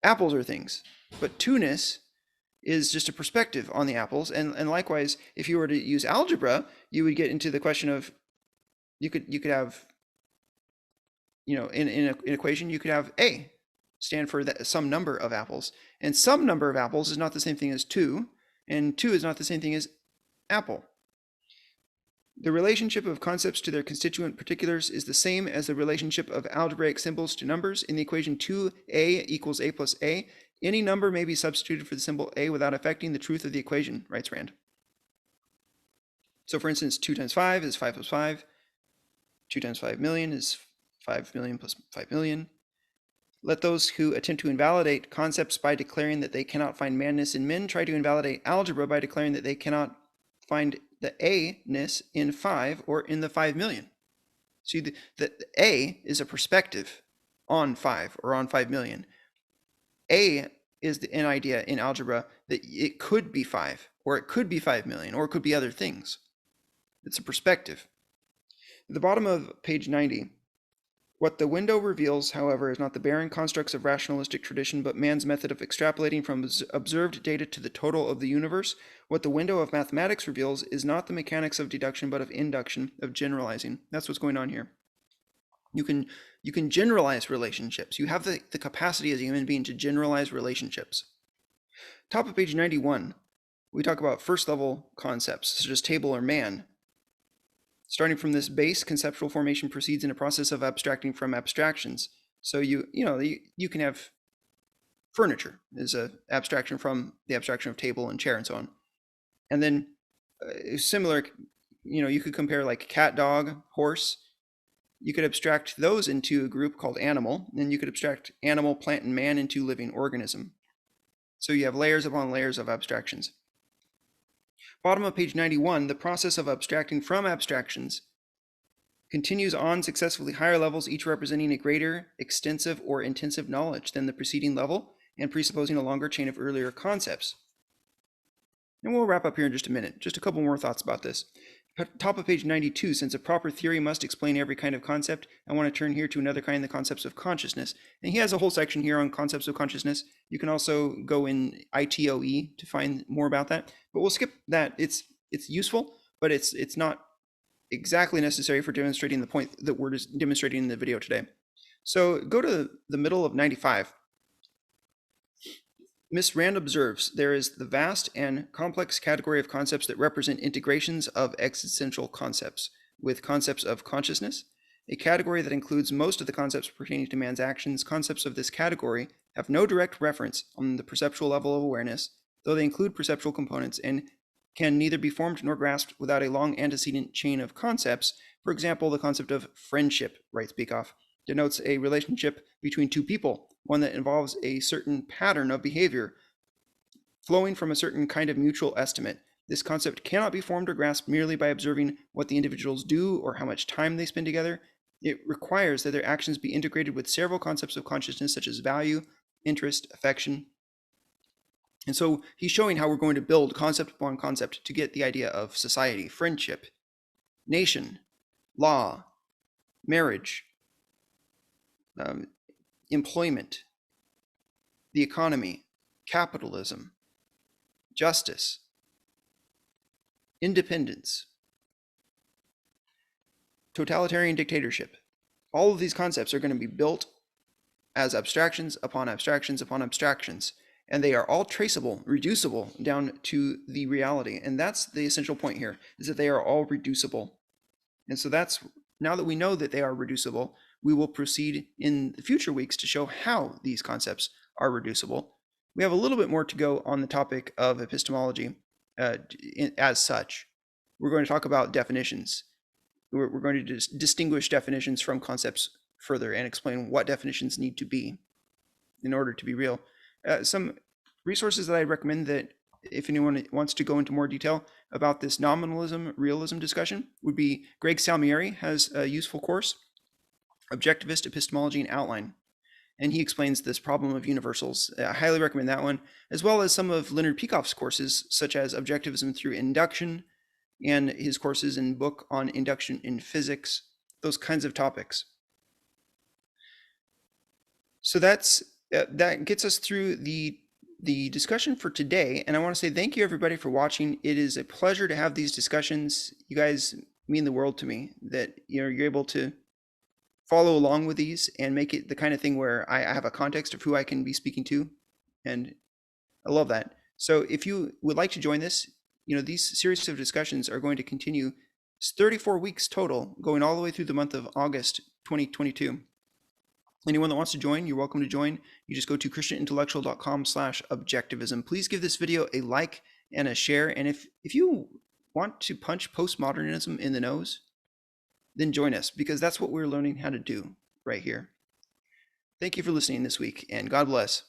Apples are things, but 2-ness is just a perspective on the apples. And likewise, if you were to use algebra, you would get into the question of, you could have, in an equation, you could have A stand for some number of apples, and some number of apples is not the same thing as 2, and 2 is not the same thing as apple. The relationship of concepts to their constituent particulars is the same as the relationship of algebraic symbols to numbers. In the equation 2a equals a plus a, any number may be substituted for the symbol a without affecting the truth of the equation, writes Rand. So for instance, 2 times 5 is 5 plus 5. 2 times 5 million is 5 million plus 5 million. Let those who attempt to invalidate concepts by declaring that they cannot find manness in men try to invalidate algebra by declaring that they cannot find the a-ness in 5 or in the 5 million. See, the a is a perspective on 5 or on 5 million. A is an idea in algebra that it could be 5, or it could be 5 million, or it could be other things. It's a perspective. At the bottom of page 90, what the window reveals, however, is not the barren constructs of rationalistic tradition, but man's method of extrapolating from observed data to the total of the universe. What the window of mathematics reveals is not the mechanics of deduction, but of induction, of generalizing. That's what's going on here. You can generalize relationships. You have the capacity as a human being to generalize relationships. Top of page 91, we talk about first level concepts, such as table or man. Starting from this base, conceptual formation proceeds in a process of abstracting from abstractions. So you can have furniture as an abstraction from the abstraction of table and chair and so on. And then similar, you could compare like cat, dog, horse. You could abstract those into a group called animal, and you could abstract animal, plant, and man into living organism. So you have layers upon layers of abstractions. Bottom of page 91, the process of abstracting from abstractions continues on successively higher levels, each representing a greater, extensive, or intensive knowledge than the preceding level, and presupposing a longer chain of earlier concepts. And we'll wrap up here in just a minute. Just a couple more thoughts about this. Top of page 92, since a proper theory must explain every kind of concept, I want to turn here to another kind, the concepts of consciousness. And he has a whole section here on concepts of consciousness. You can also go in ITOE to find more about that, but we'll skip that. It's useful, but it's not exactly necessary for demonstrating the point that we're demonstrating in the video today. So go to the middle of 95. Miss Rand observes there is the vast and complex category of concepts that represent integrations of existential concepts with concepts of consciousness, a category that includes most of the concepts pertaining to man's actions. Concepts of this category have no direct reference on the perceptual level of awareness, though they include perceptual components and can neither be formed nor grasped without a long antecedent chain of concepts. For example, the concept of friendship, writes Peikoff, denotes a relationship between two people, one that involves a certain pattern of behavior flowing from a certain kind of mutual estimate. This concept cannot be formed or grasped merely by observing what the individuals do or how much time they spend together. It requires that their actions be integrated with several concepts of consciousness, such as value, interest, affection. And so he's showing how we're going to build concept upon concept to get the idea of society, friendship, nation, law, marriage, employment, the economy, capitalism, justice, independence, totalitarian dictatorship. All of these concepts are going to be built as abstractions upon abstractions upon abstractions, and they are all traceable, reducible down to the reality. And that's the essential point here, is that they are all reducible. And so that's, now that we know that they are reducible, we will proceed in the future weeks to show how these concepts are reducible. We have a little bit more to go on the topic of epistemology as such. We're going to talk about definitions. We're going to distinguish definitions from concepts further and explain what definitions need to be in order to be real. Some resources that I recommend that if anyone wants to go into more detail about this nominalism, realism discussion would be Greg Salmieri has a useful course, Objectivist Epistemology and Outline. And he explains this problem of universals. I highly recommend that one, as well as some of Leonard Peikoff's courses, such as Objectivism through Induction, and his courses and book on induction in physics, those kinds of topics. So that gets us through the discussion for today. And I want to say thank you everybody for watching. It is a pleasure to have these discussions. You guys mean the world to me, that you're able to follow along with these and make it the kind of thing where I have a context of who I can be speaking to. And I love that. So if you would like to join this, these series of discussions are going to continue. It's 34 weeks total, going all the way through the month of August 2022. Anyone that wants to join, you're welcome to join. You just go to christianintellectual.com/objectivism. Please give this video a like and a share. And if you want to punch postmodernism in the nose, then join us, because that's what we're learning how to do right here. Thank you for listening this week, and God bless.